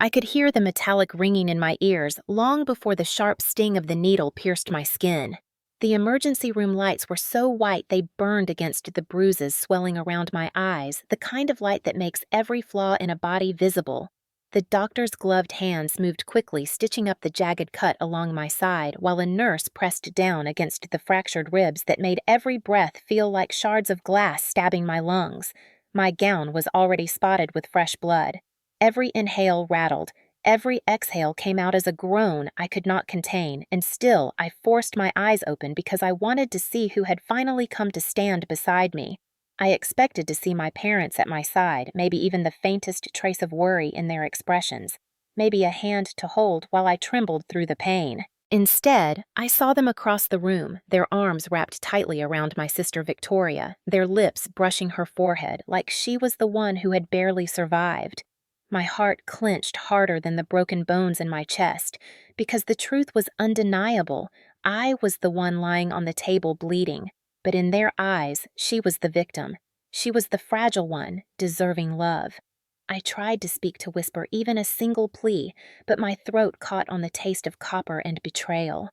I could hear the metallic ringing in my ears long before the sharp sting of the needle pierced my skin. The emergency room lights were so white they burned against the bruises swelling around my eyes, the kind of light that makes every flaw in a body visible. The doctor's gloved hands moved quickly, stitching up the jagged cut along my side, while a nurse pressed down against the fractured ribs that made every breath feel like shards of glass stabbing my lungs. My gown was already spotted with fresh blood. Every inhale rattled. Every exhale came out as a groan I could not contain, and still I forced my eyes open because I wanted to see who had finally come to stand beside me. I expected to see my parents at my side, maybe even the faintest trace of worry in their expressions, maybe a hand to hold while I trembled through the pain. Instead, I saw them across the room, their arms wrapped tightly around my sister Victoria, their lips brushing her forehead like she was the one who had barely survived. My heart clenched harder than the broken bones in my chest, because the truth was undeniable. I was the one lying on the table bleeding, but in their eyes, she was the victim. She was the fragile one, deserving love. I tried to speak, to whisper even a single plea, but my throat caught on the taste of copper and betrayal.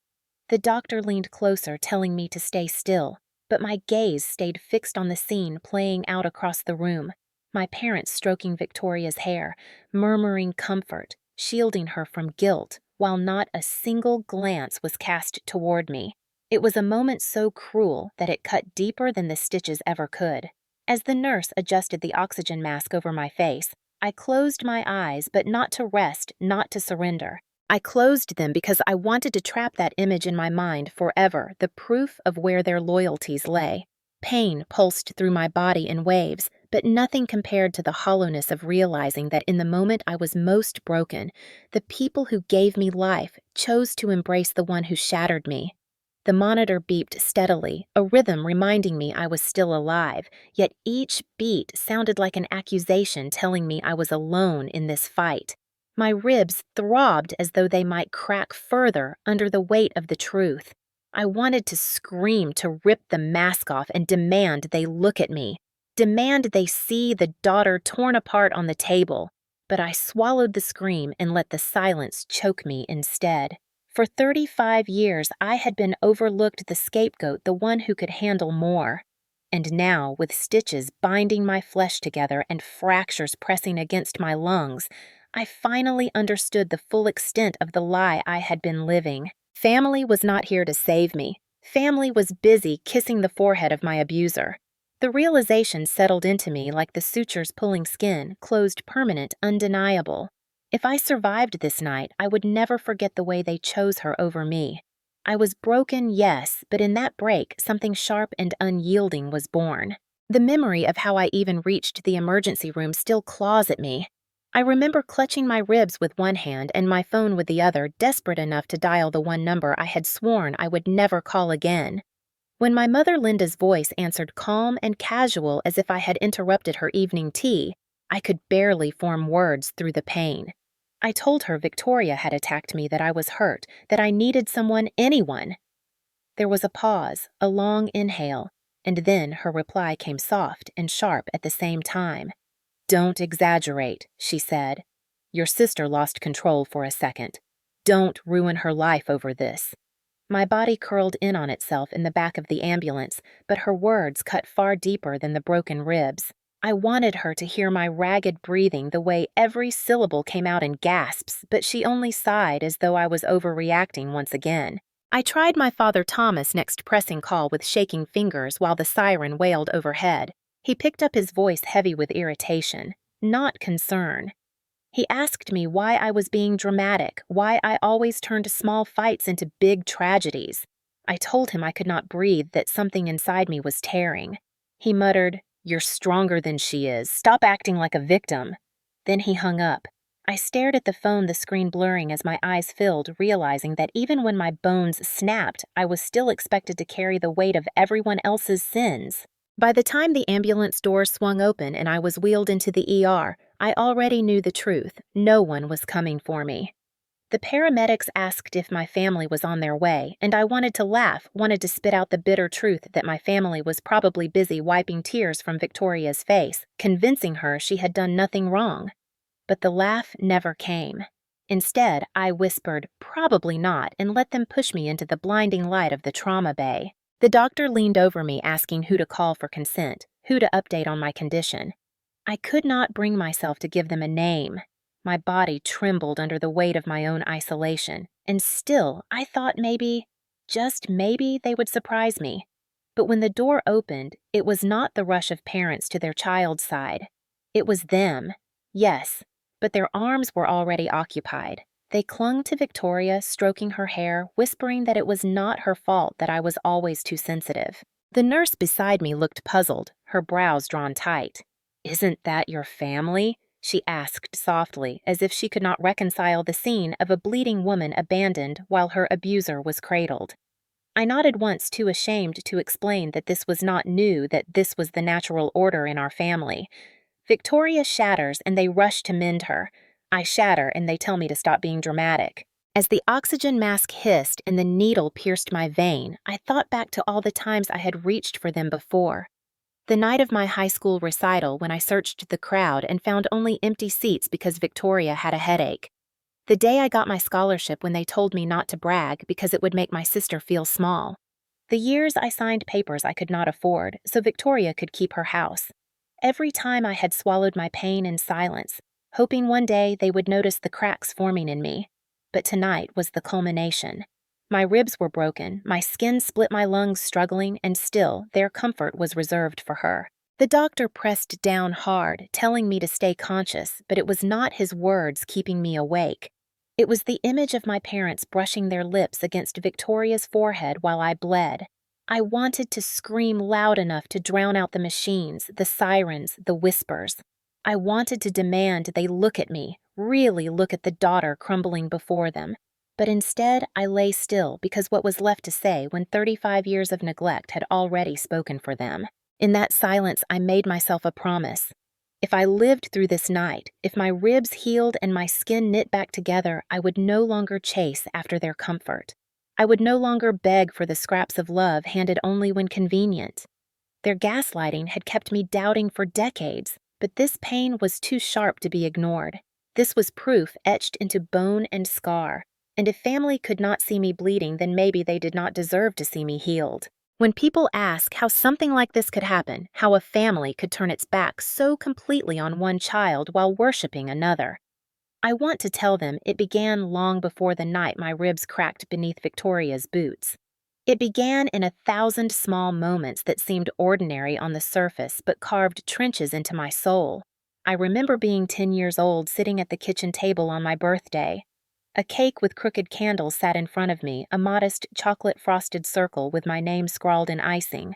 The doctor leaned closer, telling me to stay still, but my gaze stayed fixed on the scene playing out across the room. My parents stroking Victoria's hair, murmuring comfort, shielding her from guilt, while not a single glance was cast toward me. It was a moment so cruel that it cut deeper than the stitches ever could. As the nurse adjusted the oxygen mask over my face, I closed my eyes, but not to rest, not to surrender. I closed them because I wanted to trap that image in my mind forever, the proof of where their loyalties lay. Pain pulsed through my body in waves, but nothing compared to the hollowness of realizing that in the moment I was most broken, the people who gave me life chose to embrace the one who shattered me. The monitor beeped steadily, a rhythm reminding me I was still alive, yet each beat sounded like an accusation telling me I was alone in this fight. My ribs throbbed as though they might crack further under the weight of the truth. I wanted to scream, to rip the mask off and demand they look at me. Demand they see the daughter torn apart on the table. But I swallowed the scream and let the silence choke me instead. For 35 years, I had been overlooked, the scapegoat, the one who could handle more. And now, with stitches binding my flesh together and fractures pressing against my lungs, I finally understood the full extent of the lie I had been living. Family was not here to save me. Family was busy kissing the forehead of my abuser. The realization settled into me like the sutures pulling skin, closed, permanent, undeniable. If I survived this night, I would never forget the way they chose her over me. I was broken, yes, but in that break, something sharp and unyielding was born. The memory of how I even reached the emergency room still claws at me. I remember clutching my ribs with one hand and my phone with the other, desperate enough to dial the one number I had sworn I would never call again. When my mother Linda's voice answered calm and casual as if I had interrupted her evening tea, I could barely form words through the pain. I told her Victoria had attacked me, that I was hurt, that I needed someone, anyone. There was a pause, a long inhale, and then her reply came soft and sharp at the same time. "Don't exaggerate," she said. "Your sister lost control for a second. Don't ruin her life over this." My body curled in on itself in the back of the ambulance, but her words cut far deeper than the broken ribs. I wanted her to hear my ragged breathing, the way every syllable came out in gasps, but she only sighed as though I was overreacting once again. I tried my father Thomas' next pressing call with shaking fingers while the siren wailed overhead. He picked up, his voice heavy with irritation, not concern. He asked me why I was being dramatic, why I always turned small fights into big tragedies. I told him I could not breathe, that something inside me was tearing. He muttered, "You're stronger than she is. Stop acting like a victim." Then he hung up. I stared at the phone, the screen blurring as my eyes filled, realizing that even when my bones snapped, I was still expected to carry the weight of everyone else's sins. By the time the ambulance doors swung open and I was wheeled into the ER, I already knew the truth. No one was coming for me. The paramedics asked if my family was on their way, and I wanted to laugh, wanted to spit out the bitter truth that my family was probably busy wiping tears from Victoria's face, convincing her she had done nothing wrong. but the laugh never came. Instead, I whispered, "Probably not," and let them push me into the blinding light of the trauma bay. The doctor leaned over me asking who to call for consent, who to update on my condition. I could not bring myself to give them a name. My body trembled under the weight of my own isolation, and still I thought maybe, just maybe, they would surprise me. But when the door opened, it was not the rush of parents to their child's side. It was them. Yes, but their arms were already occupied. They clung to Victoria, stroking her hair, whispering that it was not her fault that I was always too sensitive. The nurse beside me looked puzzled, her brows drawn tight. "Isn't that your family?" she asked softly, as if she could not reconcile the scene of a bleeding woman abandoned while her abuser was cradled. I nodded once, too ashamed to explain that this was not new, that this was the natural order in our family. Victoria shatters and they rush to mend her. I shatter and they tell me to stop being dramatic. As the oxygen mask hissed and the needle pierced my vein, I thought back to all the times I had reached for them before. The night of my high school recital, when I searched the crowd and found only empty seats because Victoria had a headache. The day I got my scholarship, when they told me not to brag because it would make my sister feel small. The years I signed papers I could not afford, so Victoria could keep her house. Every time I had swallowed my pain in silence, hoping one day they would notice the cracks forming in me. But tonight was the culmination. My ribs were broken, my skin split, my lungs struggling, and still their comfort was reserved for her. The doctor pressed down hard, telling me to stay conscious, but it was not his words keeping me awake. It was the image of my parents brushing their lips against Victoria's forehead while I bled. I wanted to scream loud enough to drown out the machines, the sirens, the whispers. I wanted to demand they look at me, really look at the daughter crumbling before them. But instead, I lay still because what was left to say when 35 years of neglect had already spoken for them. In that silence, I made myself a promise. If I lived through this night, if my ribs healed and my skin knit back together, I would no longer chase after their comfort. I would no longer beg for the scraps of love handed only when convenient. Their gaslighting had kept me doubting for decades, but this pain was too sharp to be ignored. This was proof etched into bone and scar, and if family could not see me bleeding, then maybe they did not deserve to see me healed. When people ask how something like this could happen, how a family could turn its back so completely on one child while worshiping another, I want to tell them it began long before the night my ribs cracked beneath Victoria's boots. It began in 1,000 small moments that seemed ordinary on the surface but carved trenches into my soul. I remember being 10 years old, sitting at the kitchen table on my birthday. A cake with crooked candles sat in front of me, a modest chocolate-frosted circle with my name scrawled in icing.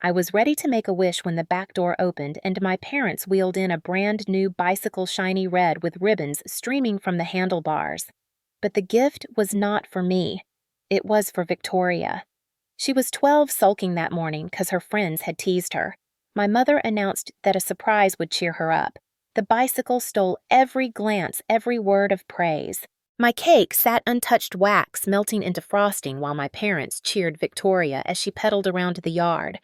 I was ready to make a wish when the back door opened and my parents wheeled in a brand-new bicycle, shiny red with ribbons streaming from the handlebars. But the gift was not for me. It was for Victoria. She was 12, sulking that morning because her friends had teased her. My mother announced that a surprise would cheer her up. The bicycle stole every glance, every word of praise. My cake sat untouched wax, melting into frosting while my parents cheered Victoria as she pedaled around the yard.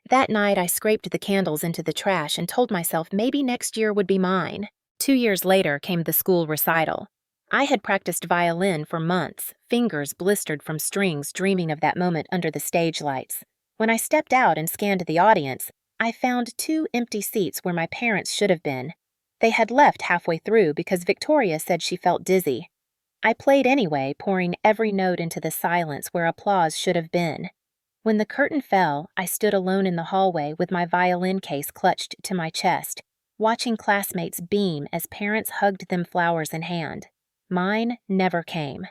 That night, I scraped the candles into the trash and told myself maybe next year would be mine. 2 years later came the school recital. I had practiced violin for months, fingers blistered from strings, dreaming of that moment under the stage lights. When I stepped out and scanned the audience, I found 2 empty seats where my parents should have been. They had left halfway through because Victoria said she felt dizzy. I played anyway, pouring every note into the silence where applause should have been. When the curtain fell, I stood alone in the hallway with my violin case clutched to my chest, watching classmates beam as parents hugged them, flowers in hand. Mine never came.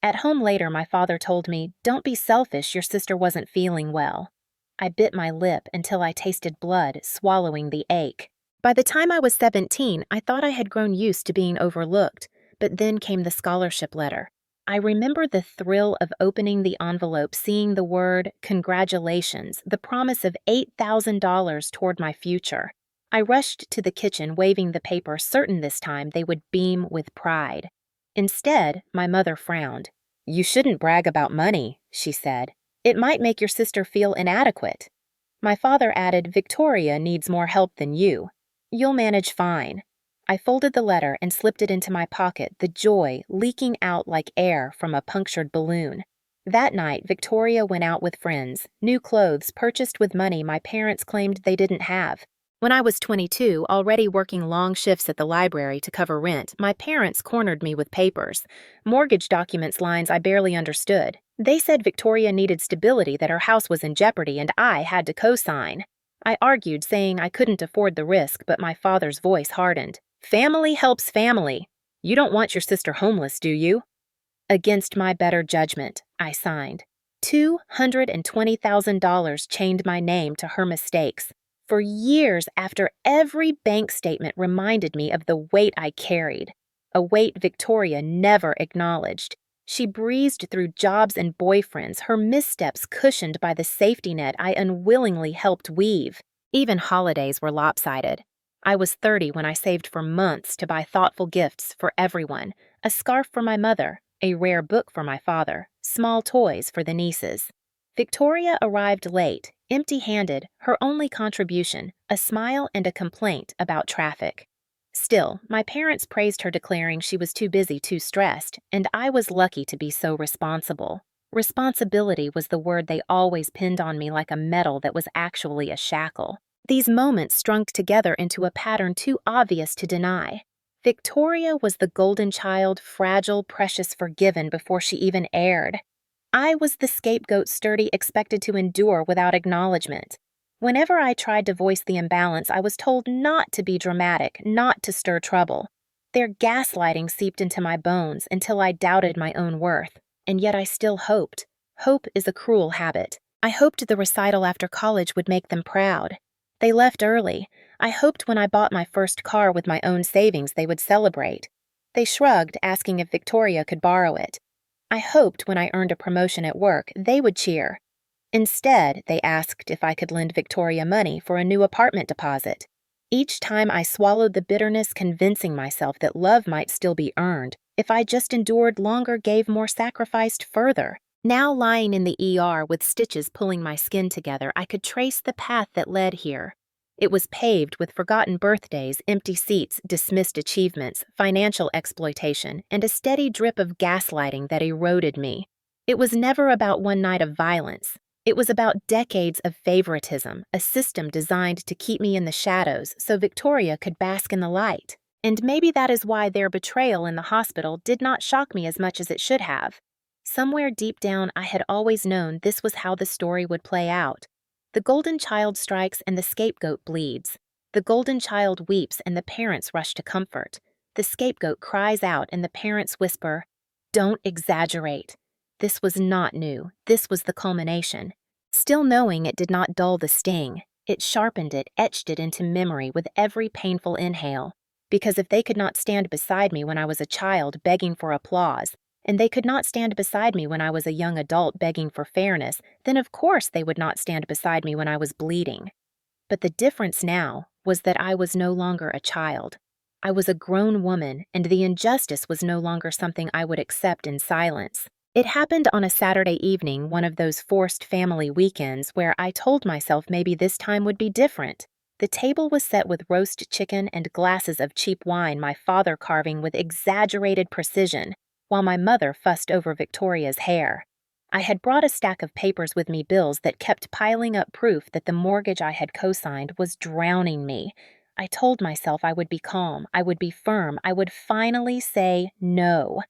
At home later, my father told me, "Don't be selfish, your sister wasn't feeling well." I bit my lip until I tasted blood, swallowing the ache. By the time I was 17, I thought I had grown used to being overlooked. But then came the scholarship letter. I remember the thrill of opening the envelope, seeing the word "Congratulations," the promise of $8,000 toward my future. I rushed to the kitchen, waving the paper, certain this time they would beam with pride. Instead, my mother frowned. "You shouldn't brag about money," she said. "It might make your sister feel inadequate." My father added, "Victoria needs more help than you. You'll manage fine." I folded the letter and slipped it into my pocket, the joy leaking out like air from a punctured balloon. That night, Victoria went out with friends, new clothes purchased with money my parents claimed they didn't have. When I was 22, already working long shifts at the library to cover rent, my parents cornered me with papers, mortgage documents lines I barely understood. They said Victoria needed stability, that her house was in jeopardy, and I had to co-sign. I argued, saying I couldn't afford the risk, but my father's voice hardened. Family helps family. You don't want your sister homeless, do you? Against my better judgment, I signed. $220,000 chained my name to her mistakes. For years after, every bank statement reminded me of the weight I carried, a weight Victoria never acknowledged. She breezed through jobs and boyfriends, her missteps cushioned by the safety net I unwillingly helped weave. Even holidays were lopsided. I was 30 when I saved for months to buy thoughtful gifts for everyone, a scarf for my mother, a rare book for my father, small toys for the nieces. Victoria arrived late, empty-handed, her only contribution, a smile and a complaint about traffic. Still, my parents praised her, declaring she was too busy, too stressed, and I was lucky to be so responsible. Responsibility was the word they always pinned on me like a medal that was actually a shackle. These moments strung together into a pattern too obvious to deny. Victoria was the golden child, fragile, precious, forgiven before she even aired. I was the scapegoat, sturdy, expected to endure without acknowledgement. Whenever I tried to voice the imbalance, I was told not to be dramatic, not to stir trouble. Their gaslighting seeped into my bones until I doubted my own worth. And yet I still hoped. Hope is a cruel habit. I hoped the recital after college would make them proud. They left early. I hoped when I bought my first car with my own savings they would celebrate. They shrugged, asking if Victoria could borrow it. I hoped when I earned a promotion at work they would cheer. Instead, they asked if I could lend Victoria money for a new apartment deposit. Each time I swallowed the bitterness, convincing myself that love might still be earned if I just endured longer, gave more, sacrificed further. Now lying in the ER with stitches pulling my skin together, I could trace the path that led here. It was paved with forgotten birthdays, empty seats, dismissed achievements, financial exploitation, and a steady drip of gaslighting that eroded me. It was never about one night of violence. It was about decades of favoritism, a system designed to keep me in the shadows so Victoria could bask in the light. And maybe that is why their betrayal in the hospital did not shock me as much as it should have. Somewhere deep down, I had always known this was how the story would play out. The golden child strikes and the scapegoat bleeds. The golden child weeps and the parents rush to comfort. The scapegoat cries out and the parents whisper, "Don't exaggerate." This was not new. This was the culmination. Still knowing it did not dull the sting. It sharpened it, etched it into memory with every painful inhale. Because if they could not stand beside me when I was a child begging for applause, and they could not stand beside me when I was a young adult begging for fairness, then of course they would not stand beside me when I was bleeding. But the difference now was that I was no longer a child. I was a grown woman, and the injustice was no longer something I would accept in silence. It happened on a Saturday evening, one of those forced family weekends where I told myself maybe this time would be different. The table was set with roast chicken and glasses of cheap wine, my father carving with exaggerated precision, while my mother fussed over Victoria's hair. I had brought a stack of papers with me, bills that kept piling up, proof that the mortgage I had co-signed was drowning me. I told myself I would be calm, I would be firm, I would finally say no.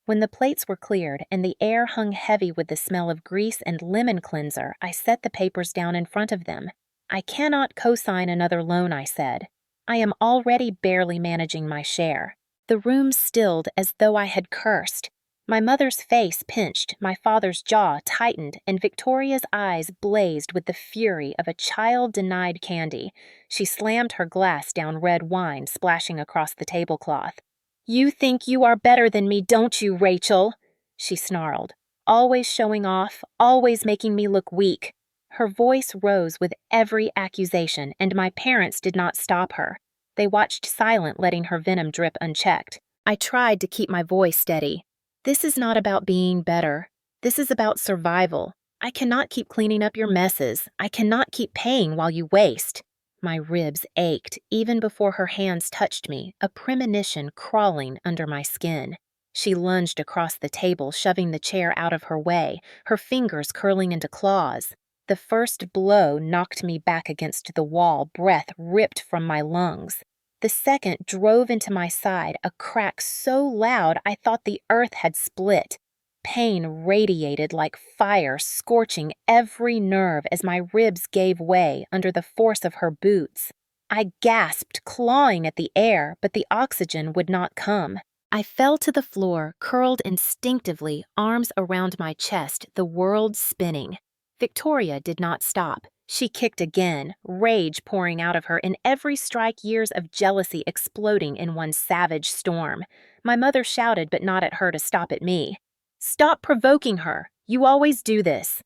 When the plates were cleared and the air hung heavy with the smell of grease and lemon cleanser, I set the papers down in front of them. I cannot co-sign another loan, I said. I am already barely managing my share. The room stilled as though I had cursed. My mother's face pinched, my father's jaw tightened, and Victoria's eyes blazed with the fury of a child denied candy. She slammed her glass down, red wine splashing across the tablecloth. "You think you are better than me, don't you, Rachel?" she snarled. "Always showing off, always making me look weak." Her voice rose with every accusation, and my parents did not stop her. They watched silent, letting her venom drip unchecked. I tried to keep my voice steady. "This is not about being better. This is about survival. I cannot keep cleaning up your messes. I cannot keep paying while you waste." My ribs ached even before her hands touched me, a premonition crawling under my skin. She lunged across the table, shoving the chair out of her way, her fingers curling into claws. The first blow knocked me back against the wall, breath ripped from my lungs. The second drove into my side, a crack so loud I thought the earth had split. Pain radiated like fire, scorching every nerve as my ribs gave way under the force of her boots. I gasped, clawing at the air, but the oxygen would not come. I fell to the floor, curled instinctively, arms around my chest, the world spinning. Victoria did not stop. She kicked again, rage pouring out of her in every strike, years of jealousy exploding in one savage storm. My mother shouted, but not at her, to stop at me. "Stop provoking her! You always do this!"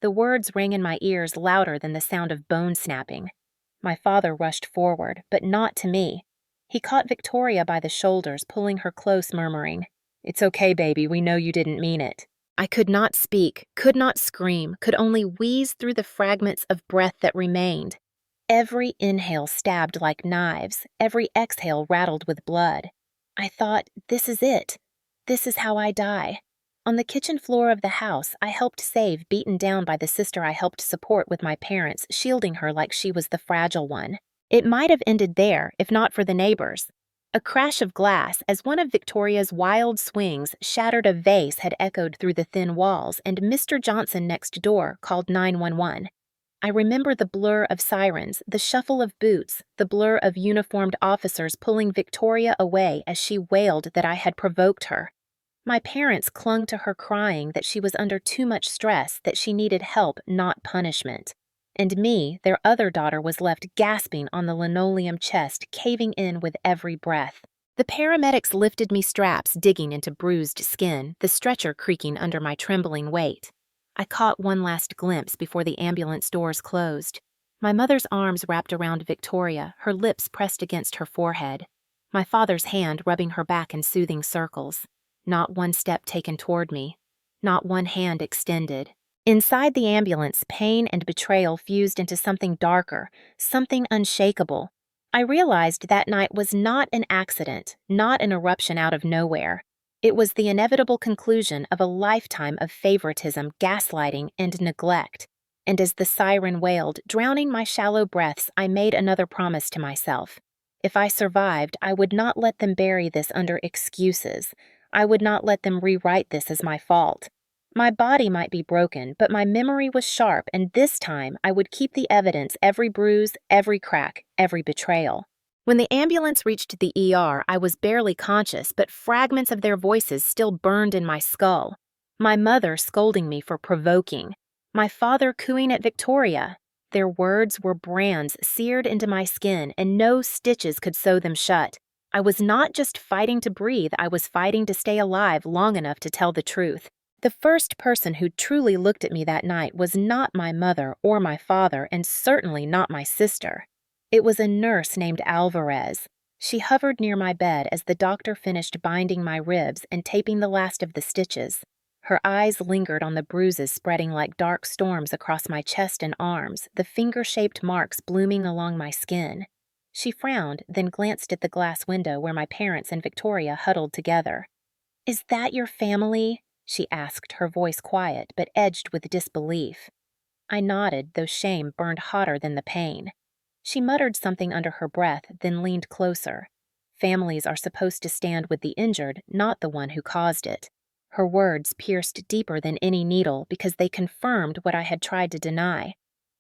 The words rang in my ears louder than the sound of bone snapping. My father rushed forward, but not to me. He caught Victoria by the shoulders, pulling her close, murmuring, "It's okay, baby, we know you didn't mean it." I could not speak, could not scream, could only wheeze through the fragments of breath that remained. Every inhale stabbed like knives, every exhale rattled with blood. I thought, this is it. This is how I die. On the kitchen floor of the house, I helped save, beaten down by the sister I helped support with my parents, shielding her like she was the fragile one. It might have ended there, if not for the neighbors. A crash of glass, as one of Victoria's wild swings shattered a vase, had echoed through the thin walls, and Mr. Johnson next door called 911. I remember the blur of sirens, the shuffle of boots, the blur of uniformed officers pulling Victoria away as she wailed that I had provoked her. My parents clung to her, crying that she was under too much stress, that she needed help, not punishment. And me, their other daughter, was left gasping on the linoleum chest, caving in with every breath. The paramedics lifted me, straps digging into bruised skin, the stretcher creaking under my trembling weight. I caught one last glimpse before the ambulance doors closed. My mother's arms wrapped around Victoria, her lips pressed against her forehead. My father's hand rubbing her back in soothing circles. Not one step taken toward me. Not one hand extended. Inside the ambulance, pain and betrayal fused into something darker, something unshakable. I realized that night was not an accident, not an eruption out of nowhere. It was the inevitable conclusion of a lifetime of favoritism, gaslighting, and neglect. And as the siren wailed, drowning my shallow breaths, I made another promise to myself. If I survived, I would not let them bury this under excuses. I would not let them rewrite this as my fault. My body might be broken, but my memory was sharp, and this time I would keep the evidence, every bruise, every crack, every betrayal. When the ambulance reached the ER, I was barely conscious, but fragments of their voices still burned in my skull. My mother scolding me for provoking. My father cooing at Victoria. Their words were brands seared into my skin, and no stitches could sew them shut. I was not just fighting to breathe, I was fighting to stay alive long enough to tell the truth. The first person who truly looked at me that night was not my mother or my father, and certainly not my sister. It was a nurse named Alvarez. She hovered near my bed as the doctor finished binding my ribs and taping the last of the stitches. Her eyes lingered on the bruises spreading like dark storms across my chest and arms, the finger-shaped marks blooming along my skin. She frowned, then glanced at the glass window where my parents and Victoria huddled together. "Is that your family?" she asked, her voice quiet but edged with disbelief. I nodded, though shame burned hotter than the pain. She muttered something under her breath, then leaned closer. Families are supposed to stand with the injured, not the one who caused it. Her words pierced deeper than any needle because they confirmed what I had tried to deny.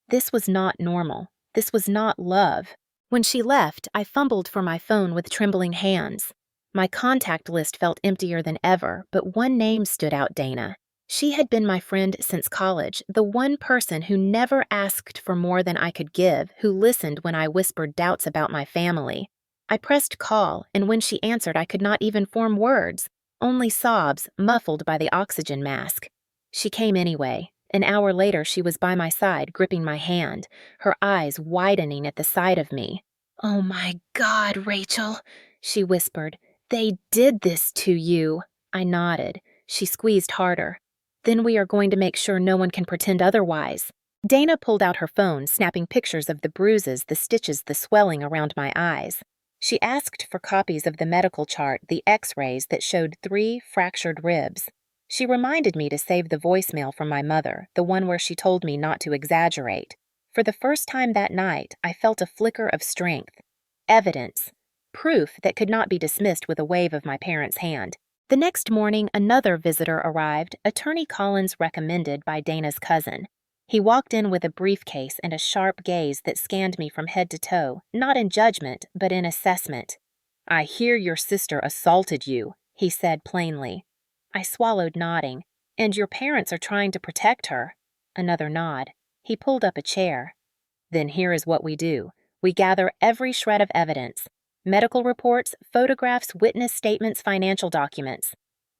This was not normal. This was not love. When she left, I fumbled for my phone with trembling hands. My contact list felt emptier than ever, but one name stood out, Dana. She had been my friend since college, the one person who never asked for more than I could give, who listened when I whispered doubts about my family. I pressed call, and when she answered, I could not even form words, only sobs, muffled by the oxygen mask. She came anyway. An hour later, she was by my side, gripping my hand, her eyes widening at the sight of me. "Oh my God, Rachel," she whispered. "They did this to you." I nodded. She squeezed harder. "Then we are going to make sure no one can pretend otherwise." Dana pulled out her phone, snapping pictures of the bruises, the stitches, the swelling around my eyes. She asked for copies of the medical chart, the x-rays that showed 3 fractured ribs. She reminded me to save the voicemail from my mother, the one where she told me not to exaggerate. For the first time that night, I felt a flicker of strength. Evidence. Proof that could not be dismissed with a wave of my parents' hand. The next morning, another visitor arrived, Attorney Collins recommended by Dana's cousin. He walked in with a briefcase and a sharp gaze that scanned me from head to toe, not in judgment, but in assessment. "I hear your sister assaulted you," he said plainly. I swallowed, nodding. "And your parents are trying to protect her." Another nod. He pulled up a chair. "Then here is what we do. We gather every shred of evidence. Medical reports, photographs, witness statements, financial documents.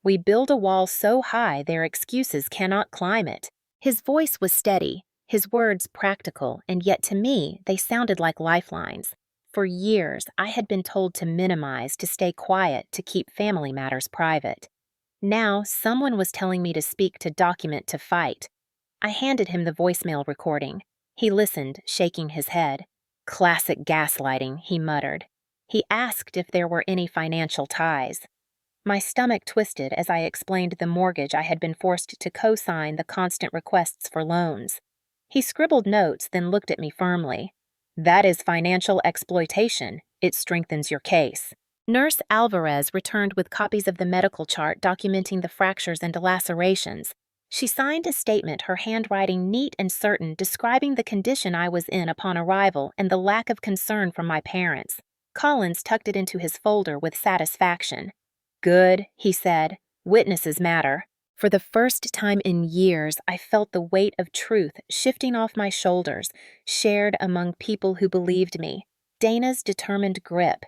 We build a wall so high their excuses cannot climb it." His voice was steady, his words practical, and yet to me they sounded like lifelines. For years, I had been told to minimize, to stay quiet, to keep family matters private. Now, someone was telling me to speak, to document, to fight. I handed him the voicemail recording. He listened, shaking his head. "Classic gaslighting," he muttered. He asked if there were any financial ties. My stomach twisted as I explained the mortgage I had been forced to co-sign, the constant requests for loans. He scribbled notes, then looked at me firmly. "That is financial exploitation. It strengthens your case." Nurse Alvarez returned with copies of the medical chart documenting the fractures and lacerations. She signed a statement, her handwriting neat and certain, describing the condition I was in upon arrival and the lack of concern from my parents. Collins tucked it into his folder with satisfaction. "Good," he said. "Witnesses matter." For the first time in years, I felt the weight of truth shifting off my shoulders, shared among people who believed me. Dana's determined grip.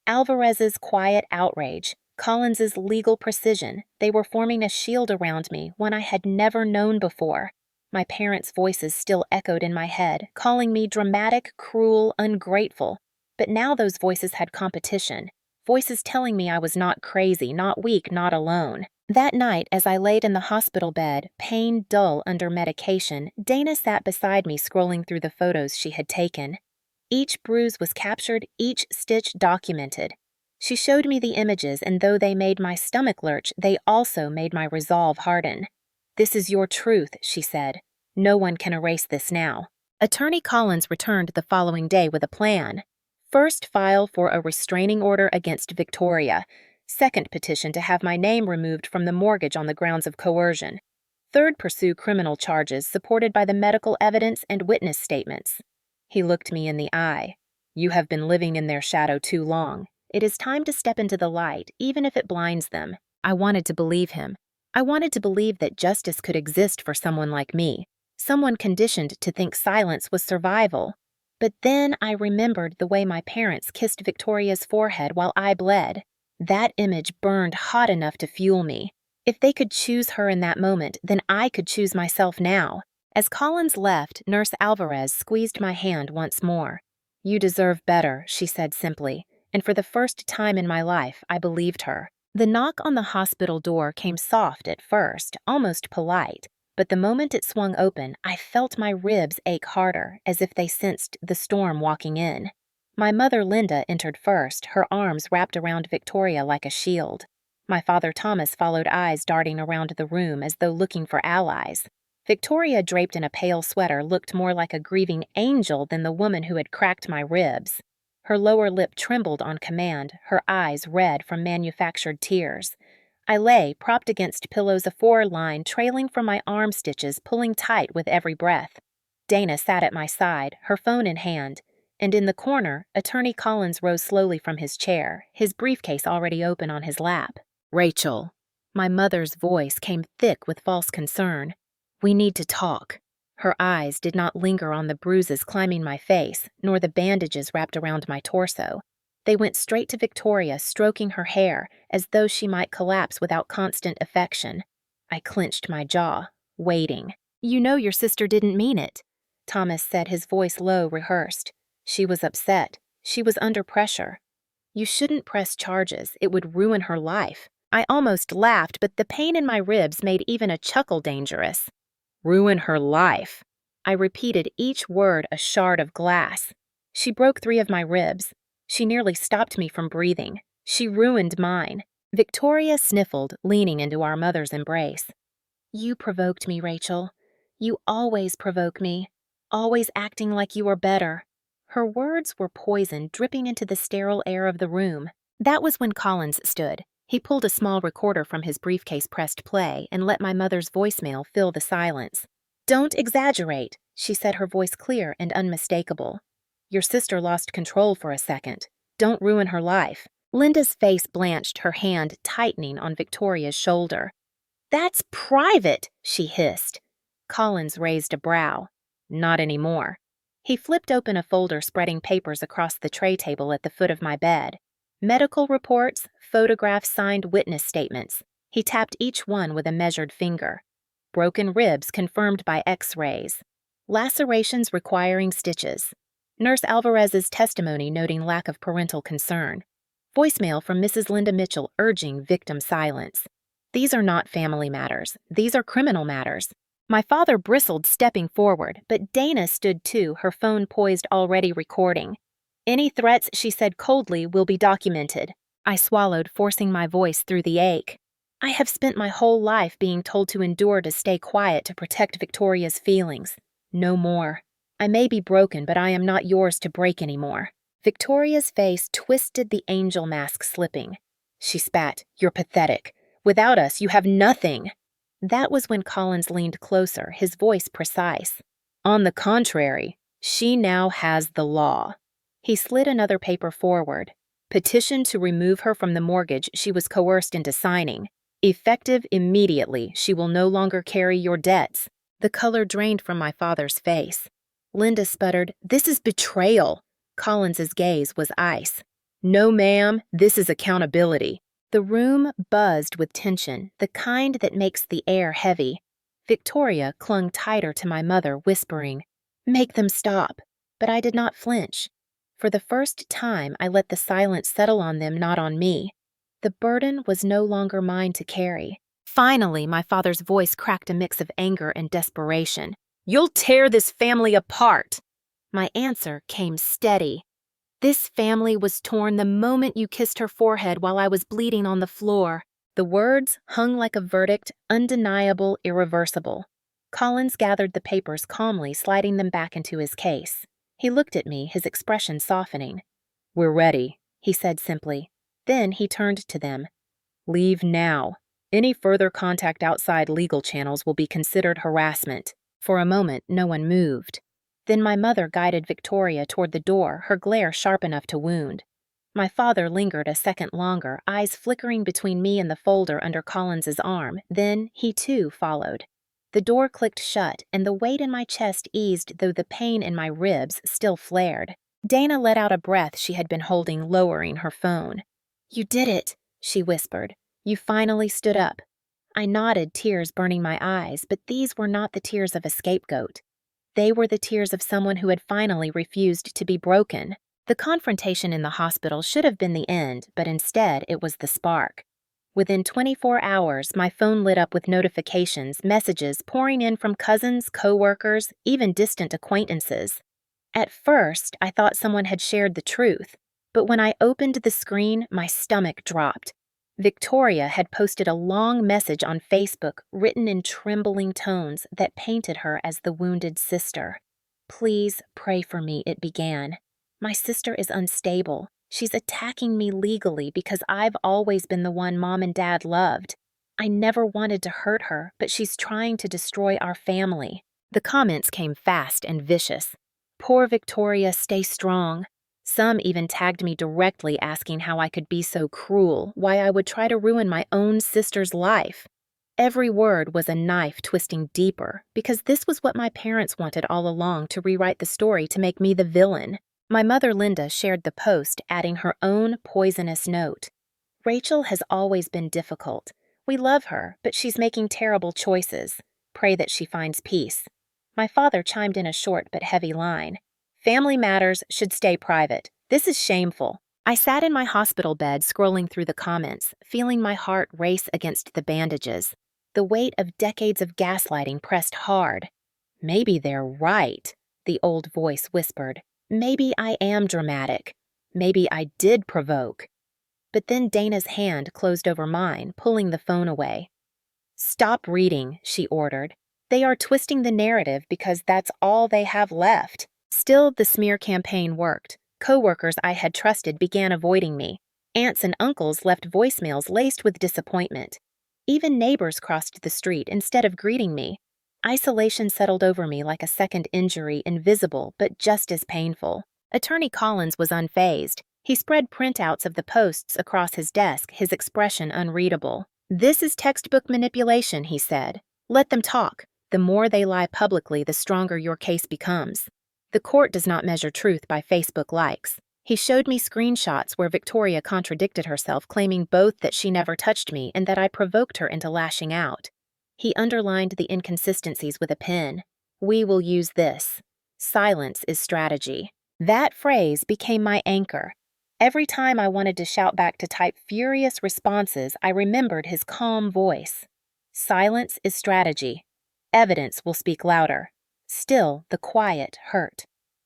Alvarez's quiet outrage. Collins's legal precision. They were forming a shield around me, one I had never known before. My parents' voices still echoed in my head, calling me dramatic, cruel, ungrateful. But now those voices had competition. Voices telling me I was not crazy, not weak, not alone. That night, as I laid in the hospital bed, pain dull under medication, Dana sat beside me scrolling through the photos she had taken. Each bruise was captured, each stitch documented. She showed me the images, and though they made my stomach lurch, they also made my resolve harden. "This is your truth," she said. "No one can erase this now." Attorney Collins returned the following day with a plan. First, file for a restraining order against Victoria. Second, petition to have my name removed from the mortgage on the grounds of coercion. Third, pursue criminal charges supported by the medical evidence and witness statements. He looked me in the eye. "You have been living in their shadow too long. It is time to step into the light, even if it blinds them." I wanted to believe him. I wanted to believe that justice could exist for someone like me, someone conditioned to think silence was survival. But then I remembered the way my parents kissed Victoria's forehead while I bled. That image burned hot enough to fuel me. If they could choose her in that moment, then I could choose myself now. As Collins left, Nurse Alvarez squeezed my hand once more. "You deserve better," she said simply, and for the first time in my life, I believed her. The knock on the hospital door came soft at first, almost polite. But the moment it swung open, I felt my ribs ache harder, as if they sensed the storm walking in. My mother Linda entered first, her arms wrapped around Victoria like a shield. My father Thomas followed, eyes darting around the room as though looking for allies. Victoria, draped in a pale sweater, looked more like a grieving angel than the woman who had cracked my ribs. Her lower lip trembled on command, her eyes red from manufactured tears. I lay, propped against pillows, a four-line trailing from my arm stitches, pulling tight with every breath. Dana sat at my side, her phone in hand, and in the corner, Attorney Collins rose slowly from his chair, his briefcase already open on his lap. "Rachel." My mother's voice came thick with false concern. "We need to talk." Her eyes did not linger on the bruises climbing my face, nor the bandages wrapped around my torso. They went straight to Victoria, stroking her hair, as though she might collapse without constant affection. I clenched my jaw, waiting. "You know your sister didn't mean it," Thomas said, his voice low, rehearsed. "She was upset. She was under pressure." "You shouldn't press charges. It would ruin her life." I almost laughed, but the pain in my ribs made even a chuckle dangerous. "Ruin her life." I repeated each word a shard of glass. She broke 3 of my ribs. She nearly stopped me from breathing. She ruined mine. Victoria sniffled, leaning into our mother's embrace. You provoked me, Rachel. You always provoke me, always acting like you are better. Her words were poison dripping into the sterile air of the room. That was when Collins stood. He pulled a small recorder from his briefcase, pressed play, and let my mother's voicemail fill the silence. Don't exaggerate, she said, her voice clear and unmistakable. Your sister lost control for a second. Don't ruin her life. Linda's face blanched, her hand tightening on Victoria's shoulder. That's private, she hissed. Collins raised a brow. Not anymore. He flipped open a folder spreading papers across the tray table at the foot of my bed. Medical reports, photographs, signed witness statements. He tapped each one with a measured finger. Broken ribs confirmed by X-rays. Lacerations requiring stitches. Nurse Alvarez's testimony noting lack of parental concern. Voicemail from Mrs. Linda Mitchell urging victim silence. These are not family matters. These are criminal matters. My father bristled, stepping forward, but Dana stood too, her phone poised, already recording. Any threats, she said coldly, will be documented. I swallowed, forcing my voice through the ache. I have spent my whole life being told to endure, to stay quiet, to protect Victoria's feelings. No more. I may be broken, but I am not yours to break anymore. Victoria's face twisted, the angel mask slipping. She spat. You're pathetic. Without us, you have nothing. That was when Collins leaned closer, his voice precise. On the contrary, she now has the law. He slid another paper forward. Petition to remove her from the mortgage she was coerced into signing. Effective immediately, she will no longer carry your debts. The color drained from my father's face. Linda sputtered, This is betrayal. Collins's gaze was ice. No, ma'am, this is accountability. The room buzzed with tension, the kind that makes the air heavy. Victoria clung tighter to my mother, whispering, Make them stop. But I did not flinch. For the first time, I let the silence settle on them, not on me. The burden was no longer mine to carry. Finally, my father's voice cracked a mix of anger and desperation. You'll tear this family apart. My answer came steady. This family was torn the moment you kissed her forehead while I was bleeding on the floor. The words hung like a verdict, undeniable, irreversible. Collins gathered the papers calmly, sliding them back into his case. He looked at me, his expression softening. We're ready, he said simply. Then he turned to them. Leave now. Any further contact outside legal channels will be considered harassment. For a moment, no one moved. Then my mother guided Victoria toward the door, her glare sharp enough to wound. My father lingered a second longer, eyes flickering between me and the folder under Collins's arm. Then he too followed. The door clicked shut, and the weight in my chest eased, though the pain in my ribs still flared. Dana let out a breath she had been holding, lowering her phone. You did it, she whispered. You finally stood up. I nodded, tears burning my eyes, but these were not the tears of a scapegoat. They were the tears of someone who had finally refused to be broken. The confrontation in the hospital should have been the end, but instead it was the spark. Within 24 hours, my phone lit up with notifications, messages pouring in from cousins, co-workers, even distant acquaintances. At first, I thought someone had shared the truth, but when I opened the screen, my stomach dropped. Victoria had posted a long message on Facebook written in trembling tones that painted her as the wounded sister. Please pray for me, it began. My sister is unstable. She's attacking me legally because I've always been the one Mom and Dad loved. I never wanted to hurt her, but she's trying to destroy our family. The comments came fast and vicious. Poor Victoria, stay strong. Some even tagged me directly asking how I could be so cruel, why I would try to ruin my own sister's life. Every word was a knife twisting deeper, because this was what my parents wanted all along, to rewrite the story to make me the villain. My mother Linda shared the post, adding her own poisonous note. Rachel has always been difficult. We love her, but she's making terrible choices. Pray that she finds peace. My father chimed in a short but heavy line. Family matters should stay private. This is shameful. I sat in my hospital bed scrolling through the comments, feeling my heart race against the bandages. The weight of decades of gaslighting pressed hard. Maybe they're right, the old voice whispered. Maybe I am dramatic. Maybe I did provoke. But then Dana's hand closed over mine, pulling the phone away. Stop reading, she ordered. They are twisting the narrative because that's all they have left. Still, the smear campaign worked. Coworkers I had trusted began avoiding me. Aunts and uncles left voicemails laced with disappointment. Even neighbors crossed the street instead of greeting me. Isolation settled over me like a second injury, invisible but just as painful. Attorney Collins was unfazed. He spread printouts of the posts across his desk, his expression unreadable. This is textbook manipulation, he said. Let them talk. The more they lie publicly, the stronger your case becomes. The court does not measure truth by Facebook likes. He showed me screenshots where Victoria contradicted herself, claiming both that she never touched me and that I provoked her into lashing out. He underlined the inconsistencies with a pen. We will use this. Silence is strategy. That phrase became my anchor. Every time I wanted to shout back to type furious responses, I remembered his calm voice. Silence is strategy. Evidence will speak louder. Still, the quiet hurt.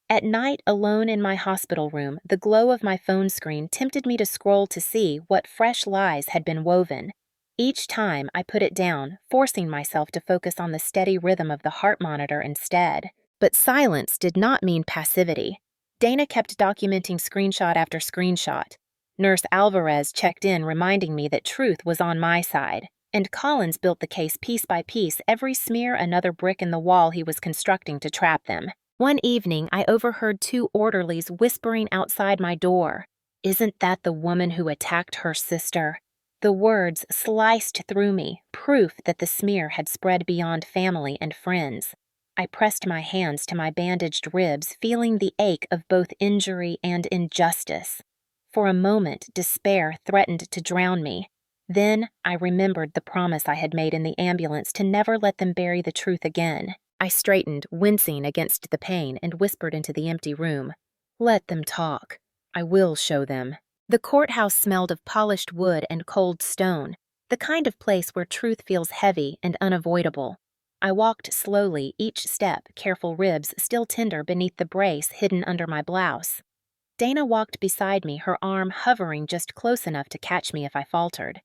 At night, alone in my hospital room, the glow of my phone screen tempted me to scroll to see what fresh lies had been woven. Each time, I put it down, forcing myself to focus on the steady rhythm of the heart monitor instead. But silence did not mean passivity. Dana kept documenting screenshot after screenshot. Nurse Alvarez checked in, reminding me that truth was on my side. And Collins built the case piece by piece, every smear another brick in the wall he was constructing to trap them. One evening, I overheard two orderlies whispering outside my door. Isn't that the woman who attacked her sister? The words sliced through me, proof that the smear had spread beyond family and friends. I pressed my hands to my bandaged ribs, feeling the ache of both injury and injustice. For a moment, despair threatened to drown me. Then I remembered the promise I had made in the ambulance to never let them bury the truth again. I straightened, wincing against the pain, and whispered into the empty room. Let them talk. I will show them. The courthouse smelled of polished wood and cold stone, the kind of place where truth feels heavy and unavoidable. I walked slowly, each step, careful ribs still tender beneath the brace hidden under my blouse. Dana walked beside me, her arm hovering just close enough to catch me if I faltered.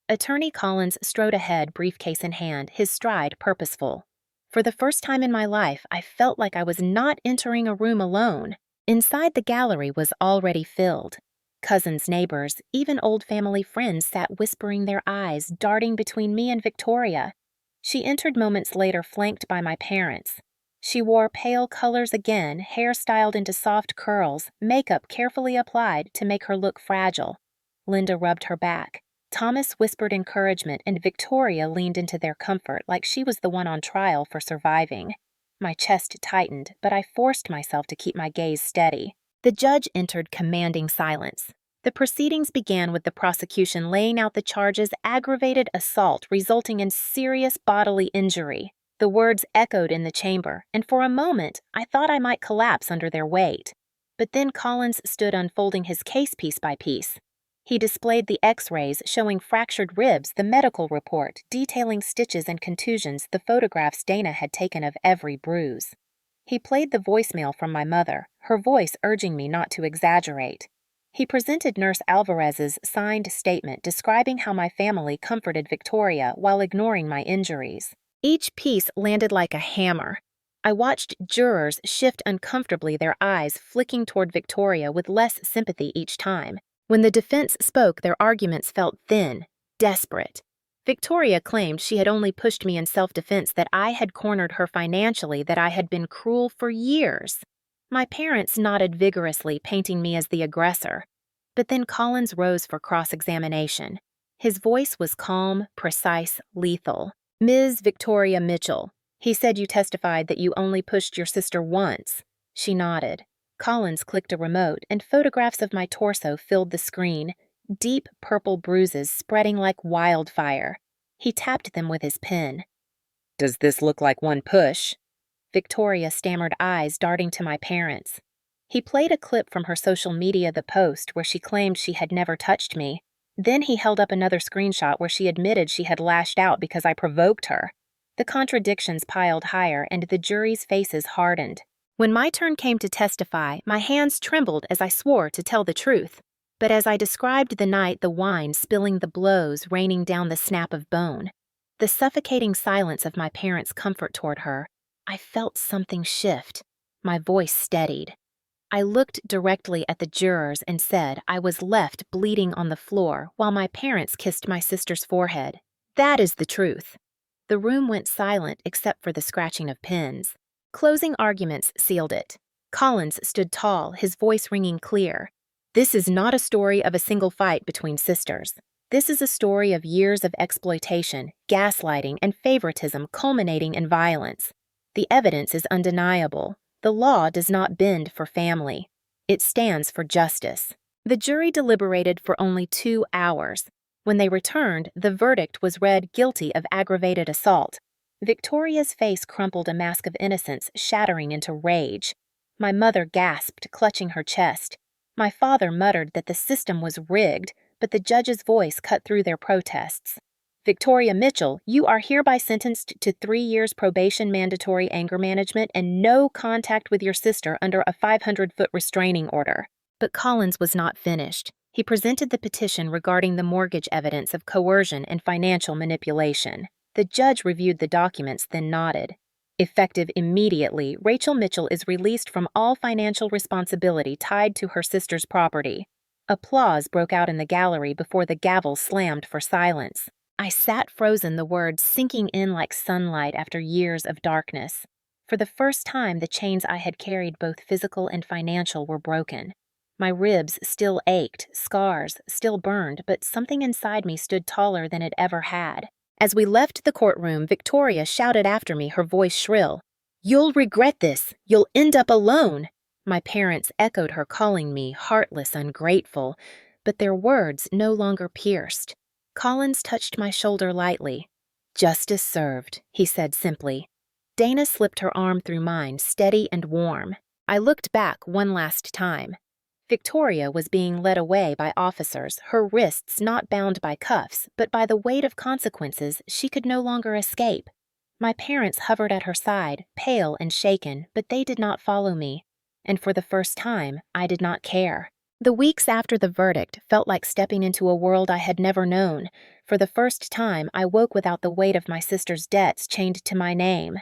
Attorney Collins strode ahead, briefcase in hand, his stride purposeful. For the first time in my life, I felt like I was not entering a room alone. Inside, the gallery was already filled. Cousins, neighbors, even old family friends sat whispering, their eyes darting between me and Victoria. She entered moments later, flanked by my parents. She wore pale colors again, hair styled into soft curls, makeup carefully applied to make her look fragile. Linda rubbed her back. Thomas whispered encouragement, and Victoria leaned into their comfort like she was the one on trial for surviving. My chest tightened, but I forced myself to keep my gaze steady. The judge entered, commanding silence. The proceedings began with the prosecution laying out the charges: aggravated assault resulting in serious bodily injury. The words echoed in the chamber, and for a moment I thought I might collapse under their weight. But then Collins stood unfolding his case piece by piece. He displayed the x-rays showing fractured ribs, the medical report detailing stitches and contusions, the photographs Dana had taken of every bruise. He played the voicemail from my mother, her voice urging me not to exaggerate. He presented Nurse Alvarez's signed statement describing how my family comforted Victoria while ignoring my injuries. Each piece landed like a hammer. I watched jurors shift uncomfortably, their eyes flicking toward Victoria with less sympathy each time. When the defense spoke, their arguments felt thin, desperate. Victoria claimed she had only pushed me in self-defense, that I had cornered her financially, that I had been cruel for years. My parents nodded vigorously, painting me as the aggressor. But then Collins rose for cross-examination. His voice was calm, precise, lethal. Ms. Victoria Mitchell, he said you testified that you only pushed your sister once. She nodded. Collins clicked a remote, and photographs of my torso filled the screen, deep purple bruises spreading like wildfire. He tapped them with his pen. Does this look like one push? Victoria stammered, eyes darting to my parents. He played a clip from her social media, the post where she claimed she had never touched me. Then he held up another screenshot where she admitted she had lashed out because I provoked her. The contradictions piled higher and the jury's faces hardened. When my turn came to testify, my hands trembled as I swore to tell the truth. But as I described the night, the wine spilling the blows raining down the snap of bone, the suffocating silence of my parents' comfort toward her, I felt something shift. My voice steadied. I looked directly at the jurors and said I was left bleeding on the floor while my parents kissed my sister's forehead. That is the truth. The room went silent except for the scratching of pens. Closing arguments sealed it. Collins stood tall, his voice ringing clear. This is not a story of a single fight between sisters. This is a story of years of exploitation, gaslighting, and favoritism culminating in violence. The evidence is undeniable. The law does not bend for family. It stands for justice. The jury deliberated for only 2 hours. When they returned, the verdict was read guilty of aggravated assault. Victoria's face crumpled, a mask of innocence shattering into rage. My mother gasped, clutching her chest. My father muttered that the system was rigged, but the judge's voice cut through their protests. Victoria Mitchell, you are hereby sentenced to 3 years probation, mandatory anger management, and no contact with your sister under a 500-foot restraining order. But Collins was not finished. He presented the petition regarding the mortgage evidence of coercion and financial manipulation. The judge reviewed the documents, then nodded. Effective immediately, Rachel Mitchell is released from all financial responsibility tied to her sister's property. Applause broke out in the gallery before the gavel slammed for silence. I sat frozen, the words sinking in like sunlight after years of darkness. For the first time, the chains I had carried, both physical and financial, were broken. My ribs still ached, scars still burned, but something inside me stood taller than it ever had. As we left the courtroom, Victoria shouted after me, her voice shrill. "You'll regret this. You'll end up alone." My parents echoed her, calling me heartless, ungrateful, but their words no longer pierced. Collins touched my shoulder lightly. "Justice served," he said simply. Dana slipped her arm through mine, steady and warm. I looked back one last time. Victoria was being led away by officers, her wrists not bound by cuffs, but by the weight of consequences she could no longer escape. My parents hovered at her side, pale and shaken, but they did not follow me. And for the first time, I did not care. The weeks after the verdict felt like stepping into a world I had never known. For the first time, I woke without the weight of my sister's debts chained to my name.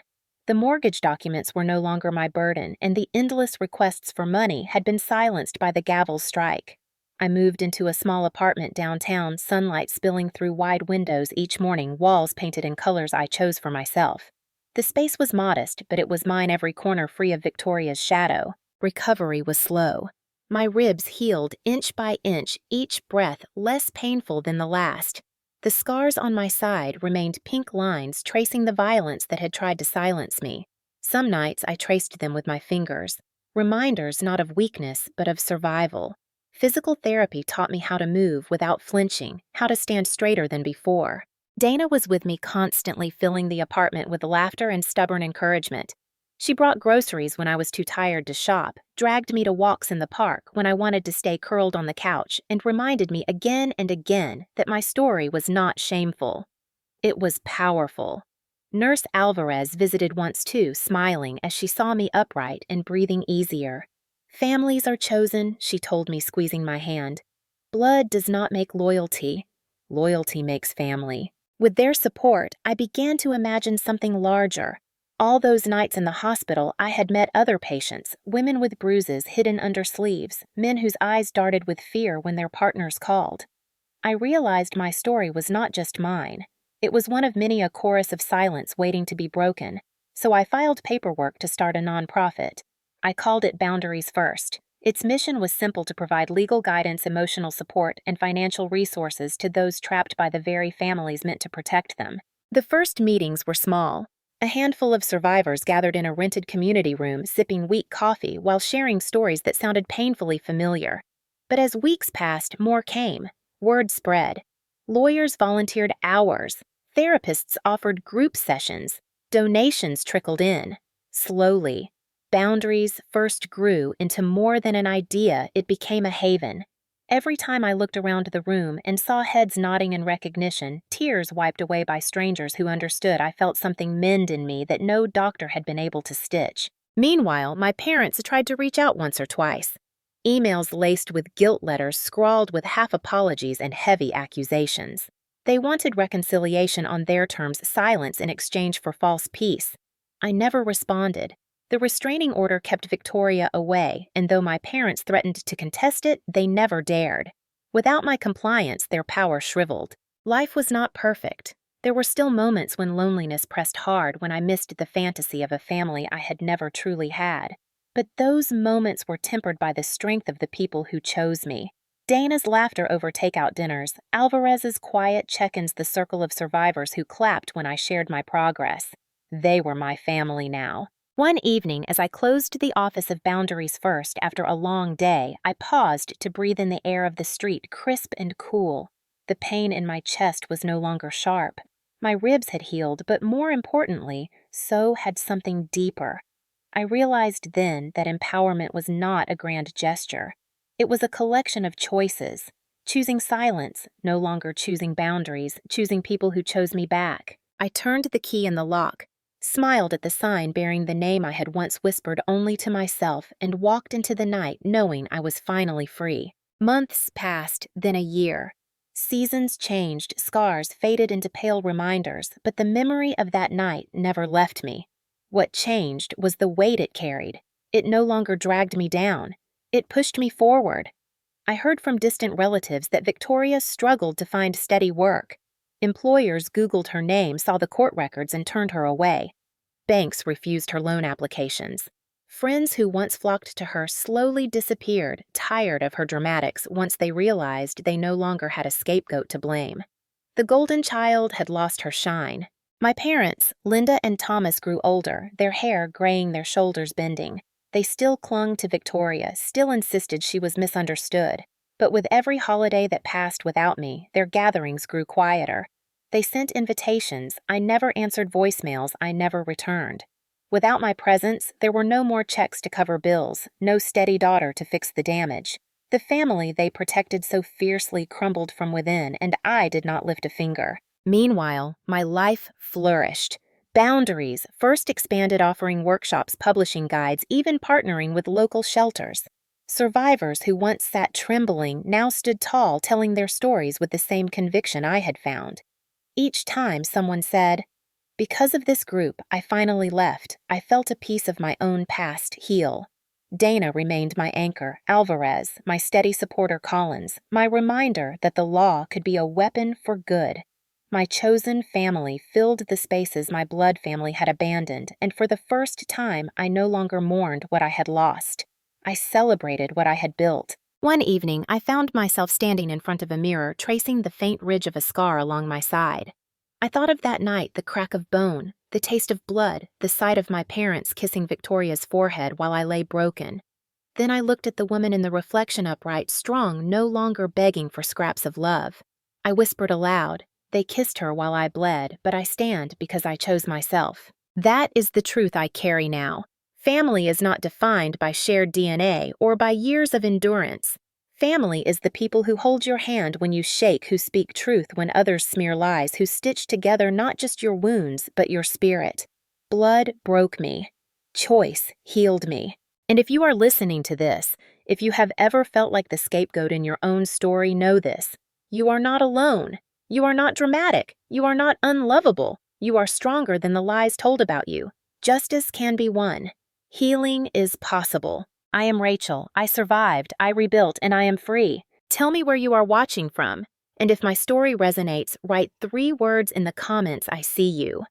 The mortgage documents were no longer my burden, and the endless requests for money had been silenced by the gavel's strike. I moved into a small apartment downtown, sunlight spilling through wide windows each morning, walls painted in colors I chose for myself. The space was modest, but it was mine, every corner free of Victoria's shadow. Recovery was slow. My ribs healed inch by inch, each breath less painful than the last. The scars on my side remained pink lines tracing the violence that had tried to silence me. Some nights I traced them with my fingers, reminders not of weakness but of survival. Physical therapy taught me how to move without flinching, how to stand straighter than before. Dana was with me constantly, filling the apartment with laughter and stubborn encouragement. She brought groceries when I was too tired to shop, dragged me to walks in the park when I wanted to stay curled on the couch, and reminded me again and again that my story was not shameful. It was powerful. Nurse Alvarez visited once too, smiling as she saw me upright and breathing easier. "Families are chosen," she told me, squeezing my hand. "Blood does not make loyalty. Loyalty makes family." With their support, I began to imagine something larger. All those nights in the hospital, I had met other patients, women with bruises hidden under sleeves, men whose eyes darted with fear when their partners called. I realized my story was not just mine. It was one of many, a chorus of silence waiting to be broken, so I filed paperwork to start a nonprofit. I called it Boundaries First. Its mission was simple: to provide legal guidance, emotional support, and financial resources to those trapped by the very families meant to protect them. The first meetings were small. A handful of survivors gathered in a rented community room, sipping weak coffee while sharing stories that sounded painfully familiar. But as weeks passed, more came. Word spread. Lawyers volunteered hours. Therapists offered group sessions. Donations trickled in. Slowly, Boundaries First grew into more than an idea. It became a haven. Every time I looked around the room and saw heads nodding in recognition, tears wiped away by strangers who understood I felt something mend in me that no doctor had been able to stitch. Meanwhile, my parents tried to reach out once or twice. Emails laced with guilt letters scrawled with half apologies and heavy accusations. They wanted reconciliation on their terms, silence in exchange for false peace. I never responded. The restraining order kept Victoria away, and though my parents threatened to contest it, they never dared. Without my compliance, their power shriveled. Life was not perfect. There were still moments when loneliness pressed hard, when I missed the fantasy of a family I had never truly had. But those moments were tempered by the strength of the people who chose me. Dana's laughter over takeout dinners, Alvarez's quiet check-ins, the circle of survivors who clapped when I shared my progress. They were my family now. One evening, as I closed the office of Boundaries First after a long day, I paused to breathe in the air of the street, crisp and cool. The pain in my chest was no longer sharp. My ribs had healed, but more importantly, so had something deeper. I realized then that empowerment was not a grand gesture. It was a collection of choices. Choosing silence, no longer choosing boundaries, choosing people who chose me back. I turned the key in the lock, smiled at the sign bearing the name I had once whispered only to myself, and walked into the night knowing I was finally free. Months passed, then a year. Seasons changed, scars faded into pale reminders, but the memory of that night never left me. What changed was the weight it carried. It no longer dragged me down. It pushed me forward. I heard from distant relatives that Victoria struggled to find steady work. Employers Googled her name, saw the court records, and turned her away. Banks refused her loan applications. Friends who once flocked to her slowly disappeared, tired of her dramatics once they realized they no longer had a scapegoat to blame. The golden child had lost her shine. My parents, Linda and Thomas, grew older, their hair graying, their shoulders bending. They still clung to Victoria, still insisted she was misunderstood. But with every holiday that passed without me, their gatherings grew quieter. They sent invitations. I never answered voicemails. I never returned. Without my presence, there were no more checks to cover bills, no steady daughter to fix the damage. The family they protected so fiercely crumbled from within, and I did not lift a finger. Meanwhile, my life flourished. Boundaries first expanded, offering workshops, publishing guides, even partnering with local shelters. Survivors who once sat trembling now stood tall, telling their stories with the same conviction I had found. Each time someone said, "Because of this group, I finally left," I felt a piece of my own past heal. Dana remained my anchor, Alvarez, my steady supporter Collins, my reminder that the law could be a weapon for good. My chosen family filled the spaces my blood family had abandoned, and for the first time I no longer mourned what I had lost. I celebrated what I had built. One evening, I found myself standing in front of a mirror, tracing the faint ridge of a scar along my side. I thought of that night, the crack of bone, the taste of blood, the sight of my parents kissing Victoria's forehead while I lay broken. Then I looked at the woman in the reflection, upright, strong, no longer begging for scraps of love. I whispered aloud, "They kissed her while I bled, but I stand because I chose myself." That is the truth I carry now. Family is not defined by shared DNA or by years of endurance. Family is the people who hold your hand when you shake, who speak truth when others smear lies, who stitch together not just your wounds, but your spirit. Blood broke me. Choice healed me. And if you are listening to this, if you have ever felt like the scapegoat in your own story, know this. You are not alone. You are not dramatic. You are not unlovable. You are stronger than the lies told about you. Justice can be won. Healing is possible. I am Rachel. I survived, I rebuilt, and I am free. Tell me where you are watching from. And if my story resonates, write 3 words in the comments: "I see you."